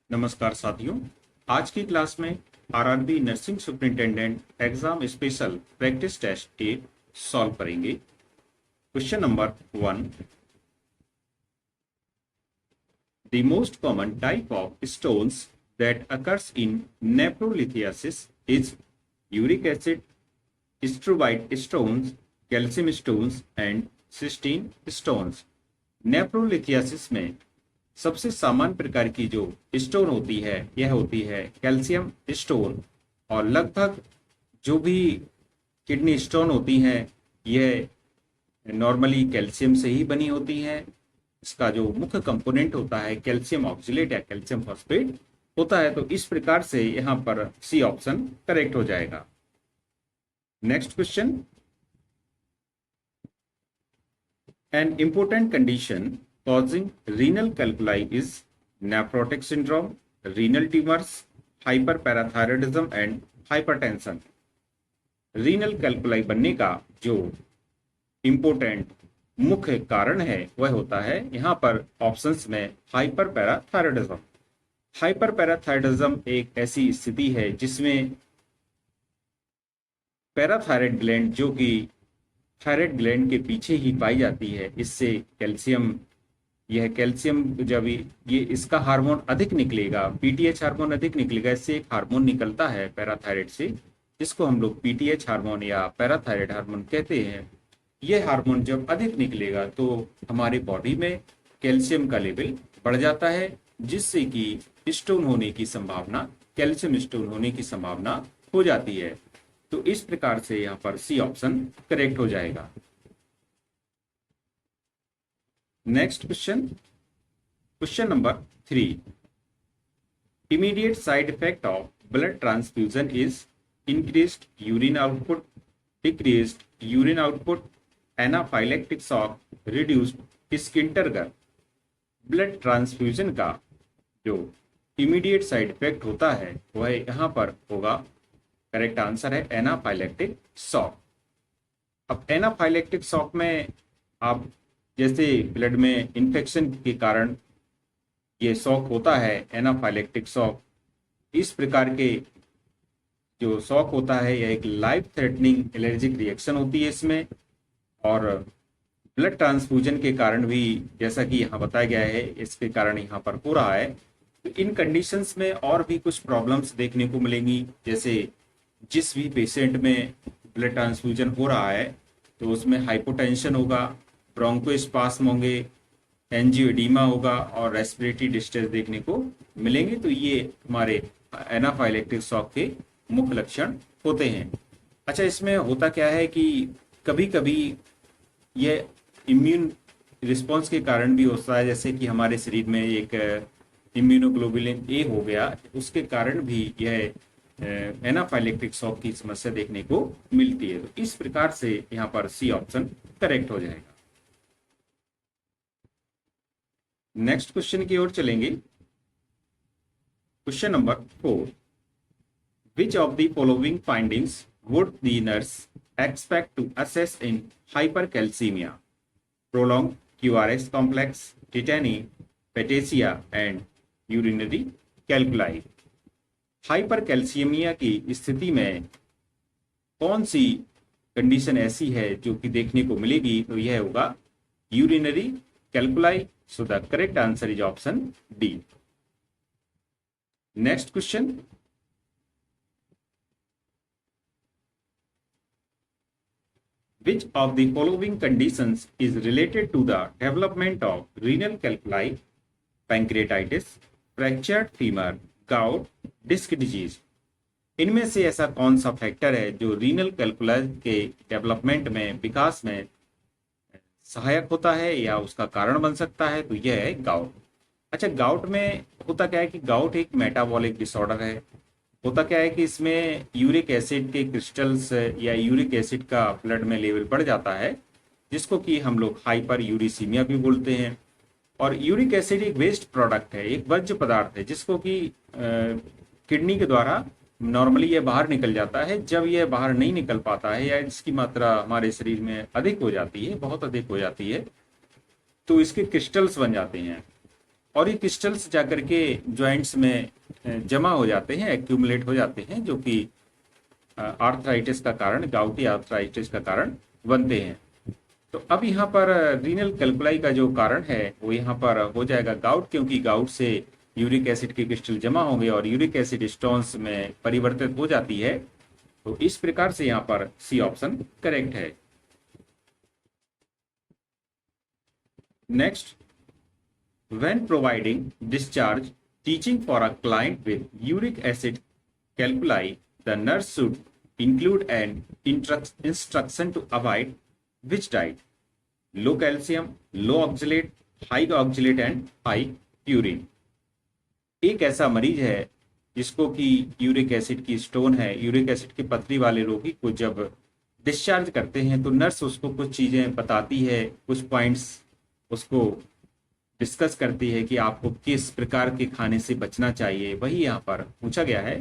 नमस्कार साथियों। आज की क्लास में RRB nursing superintendent exam special practice test 8 solve करेंगे। Question number 1। The most common type of stones that occurs in nephrolithiasis is uric acid, struvite stones, calcium stones and cystine stones. Nephrolithiasis में सबसे सामान्य प्रकार की जो stone होती है यह होती है कैल्शियम स्टोन, और लगभग जो भी किडनी स्टोन होती हैं यह नॉर्मली कैल्शियम से ही बनी होती हैं। इसका जो मुख्य कंपोनेंट होता है कैल्शियम ऑक्सलेट या कैल्शियम फॉस्फेट होता है। तो इस प्रकार से यहाँ पर सी ऑप्शन करेक्ट हो जाएगा। Next question. An important condition causing renal calculi is nephrotic syndrome, renal tumors, hyperparathyroidism and hypertension। Renal कैल्कुलाई बनने का जो इम्पोर्टेंट मुख्य कारण है वह होता है यहाँ पर ऑप्शंस में हाइपरपैराथायरॉयडिज्म। हाइपरपैराथायरॉयडिज्म एक ऐसी स्थिति है जिसमें पैराथायरॉयड ग्लैंड जो कि थायराइड ग्लैंड के पीछे ही पाई जाती है, इससे कैल्शियम जब ये इसका हार्मोन अधिक निकलेगा, पीटीएच हार्मोन अधिक निकलेगा, इससे एक हार्मोन निकलता है पैराथायराइड से जिसको हम लोग पीटीएच हार्मोन या पैराथायराइड हार्मोन कहते हैं। ये हार्मोन जब अधिक निकलेगा तो हमारे बॉडी में कैल्शियम का लेवल बढ़ जाता है, जिससे कि स्टोन होने की संभावना, कैल्शियम स्टोन होने की संभावना हो जाती है। तो इस प्रकार से यहाँ पर सी ऑप्शन करेक्ट हो जाएगा। Next question, question number 3। Immediate side effect of blood transfusion is increased urine output, decreased urine output, anaphylactic shock, reduced skin turgor. Blood transfusion का जो इमीडिएट साइड इफेक्ट होता है वह यहाँ पर होगा, करेक्ट आंसर है एनाफाइलेक्टिक शॉक। अब एनाफाइलेक्टिक शॉक में आप जैसे ब्लड में इन्फेक्शन के कारण ये शॉक होता है, एनाफाइलेक्टिक शॉक, इस प्रकार के जो शॉक होता है यह एक लाइफ थ्रेटनिंग एलर्जिक रिएक्शन होती है इसमें, और ब्लड ट्रांसफ्यूजन के कारण भी जैसा कि यहाँ बताया गया है इसके कारण यहाँ पर हो रहा है। तो इन कंडीशंस में और भी कुछ प्रॉब्लम्स देखने को मिलेंगी, जैसे जिस भी पेशेंट में ब्लड ट्रांसफ्यूजन हो रहा है तो उसमें हाइपोटेंशन होगा, ब्रोंकोस्पाज्म होंगे, एंजियोएडिमा होगा और रेस्पिरेटरी डिस्ट्रेस देखने को मिलेंगे। तो ये हमारे एनाफाइलेक्टिक शॉक के मुख्य लक्षण होते हैं। अच्छा, इसमें होता क्या है कि कभी कभी ये इम्यून रिस्पॉन्स के कारण भी होता है, जैसे कि हमारे शरीर में एक इम्यूनोग्लोबुलिन ए हो गया, उसके कारण भी यह एनाफाइलेक्टिक शॉक की समस्या देखने को मिलती है। तो इस प्रकार से यहाँ पर सी ऑप्शन करेक्ट हो जाएगा। नेक्स्ट क्वेश्चन की ओर चलेंगे। Question number 4। Which of the following findings would the nurse expect to assess in hypercalcaemia? Prolonged QRS complex, tetany, petechiae and urinary calculi. Hypercalcaemia की स्थिति में कौन सी कंडीशन ऐसी है जो कि देखने को मिलेगी? तो यह होगा urinary कैल्कुलाई। So the correct answer is option D. Next question. Which of the following conditions is related to the development of renal calculi? Pancreatitis, fractured femur, gout, disc disease. इनमें से ऐसा कौन सा फैक्टर है जो रीनल कैल्कुलाई के development में, विकास में सहायक होता है या उसका कारण बन सकता है? तो यह है गाउट। अच्छा, गाउट में होता क्या है कि गाउट एक मेटाबॉलिक डिसऑर्डर है। होता क्या है कि इसमें यूरिक एसिड के क्रिस्टल्स या यूरिक एसिड का ब्लड में लेवल बढ़ जाता है, जिसको कि हम लोग हाइपर यूरिसीमिया भी बोलते हैं। और यूरिक एसिड एक वेस्ट प्रोडक्ट है, एक वर्ज्य पदार्थ है, जिसको कि किडनी के द्वारा नॉर्मली यह बाहर निकल जाता है। जब यह बाहर नहीं निकल पाता है या इसकी मात्रा हमारे शरीर में अधिक हो जाती है, बहुत अधिक हो जाती है, तो इसके क्रिस्टल्स बन जाते हैं। और ये क्रिस्टल्स जाकर के जॉइंट्स में जमा हो जाते हैं, एक्यूमुलेट हो जाते हैं, जो कि आर्थराइटिस का कारण, गाउटी आर्थराइटिस का कारण बनते हैं। तो अब यहाँ पर रीनल कैल्कुलाई का जो कारण है वो यहाँ पर हो जाएगा गाउट, क्योंकि गाउट से यूरिक एसिड के क्रिस्टल जमा होंगे और यूरिक एसिड स्टोन्स में परिवर्तित हो जाती है। तो इस प्रकार से यहाँ पर सी ऑप्शन करेक्ट है। Next, when providing discharge teaching for a client with uric acid calculi, the nurse should include an instruction to avoid which diet: low calcium, low oxalate, high oxalate and high purine। एक ऐसा मरीज है जिसको कि uric acid की stone है, uric acid की पथरी वाले रोगी को जब डिस्चार्ज करते हैं तो नर्स उसको कुछ चीजें बताती है, कुछ पॉइंट्स उसको डिस्कस करती है कि आपको किस प्रकार के खाने से बचना चाहिए, वही यहाँ पर पूछा गया है।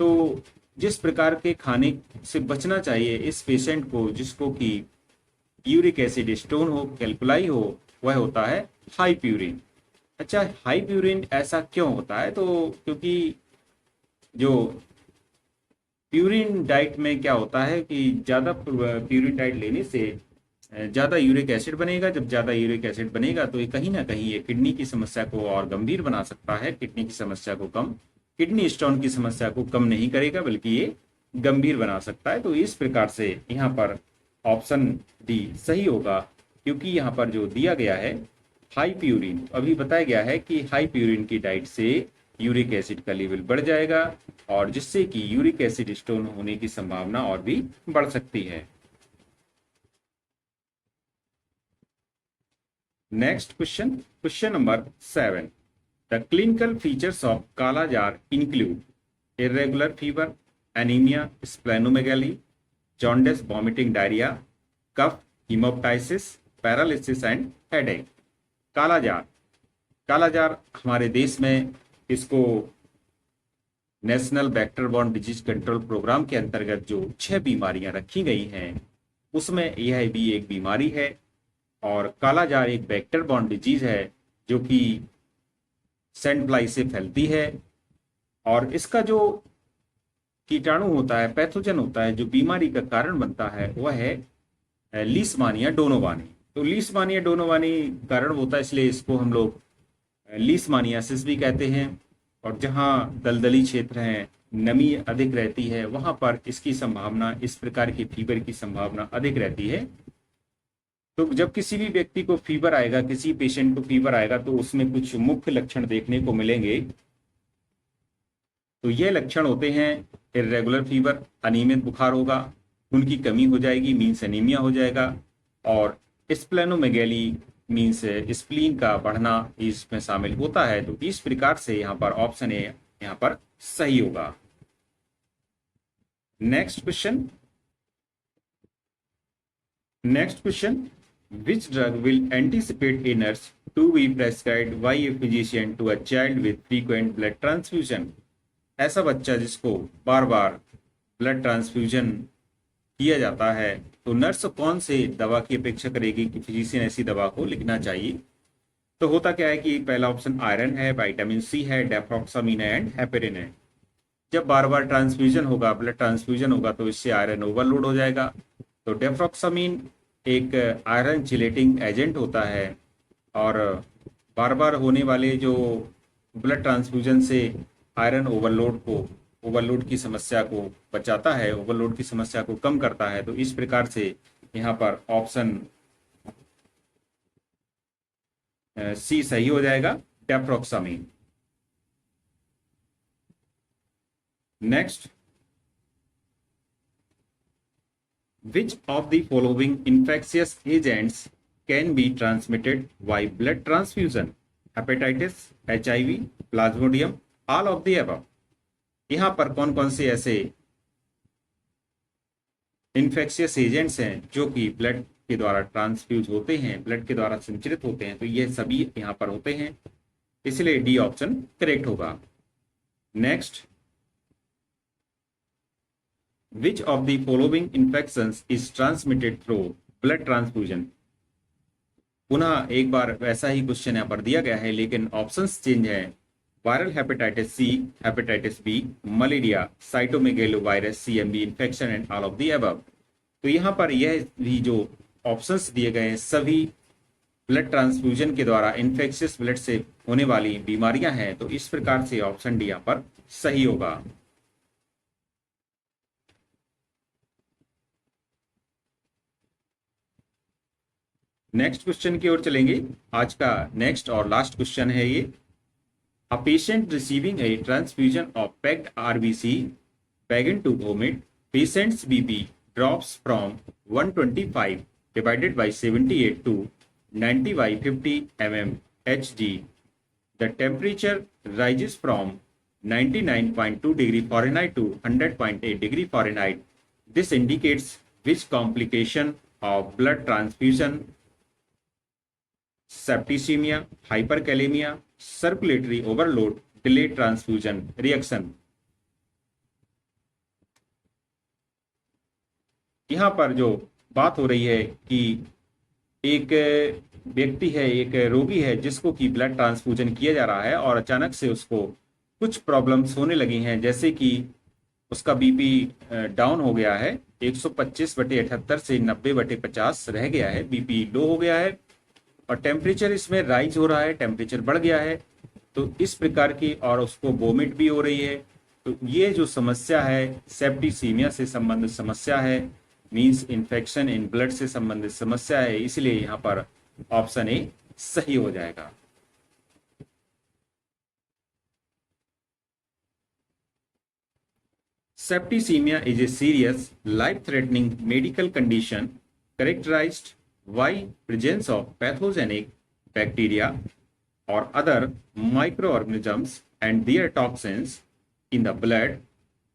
तो जिस प्रकार के खाने से बचना चाहिए इस पेशेंट को जिसको कि यूरिक एसिड स्टोन हो, कैल्कुलाई हो, वह होता है हाई प्यूरिन। अच्छा, हाई प्यूरिन ऐसा क्यों होता है? तो क्योंकि जो प्यूरिन डाइट में क्या होता है कि ज़्यादा प्यूरिन डाइट लेने से ज़्यादा यूरिक एसिड बनेगा। जब ज़्यादा यूरिक एसिड बनेगा तो ये कहीं ना कहीं ये किडनी की समस्या को और गंभीर बना सकता है। किडनी की समस्या को कम, किडनी स्टोन की समस्या को कम नहीं करेगा बल्कि ये गंभीर बना सकता है। तो इस प्रकार से यहाँ पर ऑप्शन डी सही होगा, क्योंकि यहाँ पर जो दिया गया है हाई प्यूरिन, अभी बताया गया है कि हाई प्यूरिन की डाइट से यूरिक एसिड का लेवल बढ़ जाएगा और जिससे कि यूरिक एसिड स्टोन होने की संभावना और भी बढ़ सकती है। Next question, question number 7। The clinical features of kala azar include irregular fever, anaemia, splenomegaly, jaundice, vomiting, diarrhoea, cough, haemoptysis, paralysis and headache. Kala azar, kala azar हमारे देश में इसको national vector borne disease control programme के अंतर्गत जो 6 बीमारियां रखी गई हैं उसमें यह भी एक बीमारी है। और काला जार एक वेक्टर बॉर्न डिजीज है जो कि सैंड फ्लाई से फैलती है और इसका जो कीटाणु होता है, पैथोजन होता है, जो बीमारी का कारण बनता है वह है लीशमानिया डोनोवानी। तो लीशमानिया डोनोवानी कारण होता है, इसलिए इसको हम लोग लीशमानियासिस भी कहते हैं। और जहाँ दलदली क्षेत्र हैं, नमी अधिक रहती है, वहां पर इसकी संभावना, इस प्रकार की फीवर की संभावना अधिक रहती है। तो जब किसी भी व्यक्ति को फीवर आएगा, किसी पेशेंट को फीवर आएगा तो उसमें कुछ मुख्य लक्षण देखने को मिलेंगे। तो ये लक्षण होते हैं इरेगुलर फीवर, अनियमित बुखार होगा, खून की कमी हो जाएगी मीन्स एनीमिया हो जाएगा, और स्प्लेनोमेगैली मीन्स स्प्लीन का बढ़ना इसमें शामिल होता है। तो इस प्रकार से यहाँ पर ऑप्शन ए यहाँ पर सही होगा। Next question, next question, which drug will anticipate a nurse to be prescribed by a physician to a child with frequent blood transfusion? ऐसा बच्चा जिसको बार बार ब्लड ट्रांसफ्यूजन किया जाता है तो नर्स कौन से दवा की अपेक्षा करेगी कि फिजिशियन ऐसी दवा को लिखना चाहिए? तो होता क्या है कि पहला ऑप्शन आयरन है, विटामिन सी है, डेफ्रॉक्सामिन है एंड हेपेरिन है। जब बार बार ट्रांसफ्यूजन होगा, ब्लड ट्रांसफ्यूजन होगा तो इससे आयरन ओवरलोड हो जाएगा। तो डेफ्रॉक्सामिन एक आयरन चिलेटिंग एजेंट होता है और बार बार होने वाले जो ब्लड ट्रांसफ्यूजन से आयरन ओवरलोड की समस्या को बचाता है, ओवरलोड की समस्या को कम करता है। तो इस प्रकार से यहाँ पर ऑप्शन सी सही हो जाएगा, deferoxamine. Next, which of the following infectious agents can be transmitted by blood transfusion? Hepatitis, HIV, plasmodium, all of the above। यहाँ पर कौन कौन से ऐसे इन्फेक्शियस एजेंट्स हैं जो कि ब्लड के द्वारा ट्रांसफ्यूज होते हैं, ब्लड के द्वारा संचरित होते हैं? तो ये सभी यहाँ पर होते हैं, इसलिए डी ऑप्शन करेक्ट होगा। Next, which of the following infections is transmitted through blood transfusion? पुनः एक बार वैसा ही क्वेश्चन यहाँ पर दिया गया है, लेकिन ऑप्शंस चेंज है। Viral hepatitis C, hepatitis B, malaria, cytomegalovirus, CMV infection and all of the above. तो यहाँ पर यह भी जो ऑप्शंस दिए गए हैं सभी ब्लड ट्रांसफ्यूजन के द्वारा इन्फेक्शियस ब्लड से होने वाली बीमारियां हैं, तो इस प्रकार से ऑप्शन डी यहाँ पर सही होगा। नेक्स्ट क्वेश्चन की ओर चलेंगे। आज का नेक्स्ट और लास्ट क्वेश्चन है ये। A patient receiving a transfusion of packed RBC began to vomit. Patient's BP drops from 125 divided by 78 to 90 by 50 mm Hg. The temperature rises from 99.2 degree Fahrenheit to 100.8 degree Fahrenheit. This indicates which complication of blood transfusion: septicaemia, hyperkalaemia, circulatory overload, delayed transfusion reaction. यहां पर जो बात हो रही है कि एक व्यक्ति है, एक रोगी है जिसको कि ब्लड ट्रांसफ्यूजन किया जा रहा है और अचानक से उसको कुछ प्रॉब्लम्स होने लगी हैं, जैसे कि उसका बीपी डाउन हो गया है, 125/78 से 90/50 रह गया है, बीपी लो हो गया है और टेम्परेचर इसमें राइज हो रहा है, टेम्परेचर बढ़ गया है, तो इस प्रकार की, और उसको वोमिट भी हो रही है। तो ये जो समस्या है सेप्टिसीमिया से संबंधित समस्या है, मींस इन्फेक्शन इन ब्लड से संबंधित समस्या है, इसलिए यहाँ पर ऑप्शन ए सही हो जाएगा। Septicemia is a serious, life-threatening medical condition characterized by presence of pathogenic bacteria or other microorganisms and their toxins in the blood.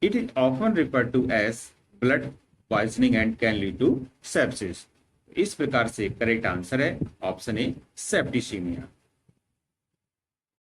It is often referred to as blood poisoning and can lead to sepsis. इस प्रकार से correct answer है option A septicaemia.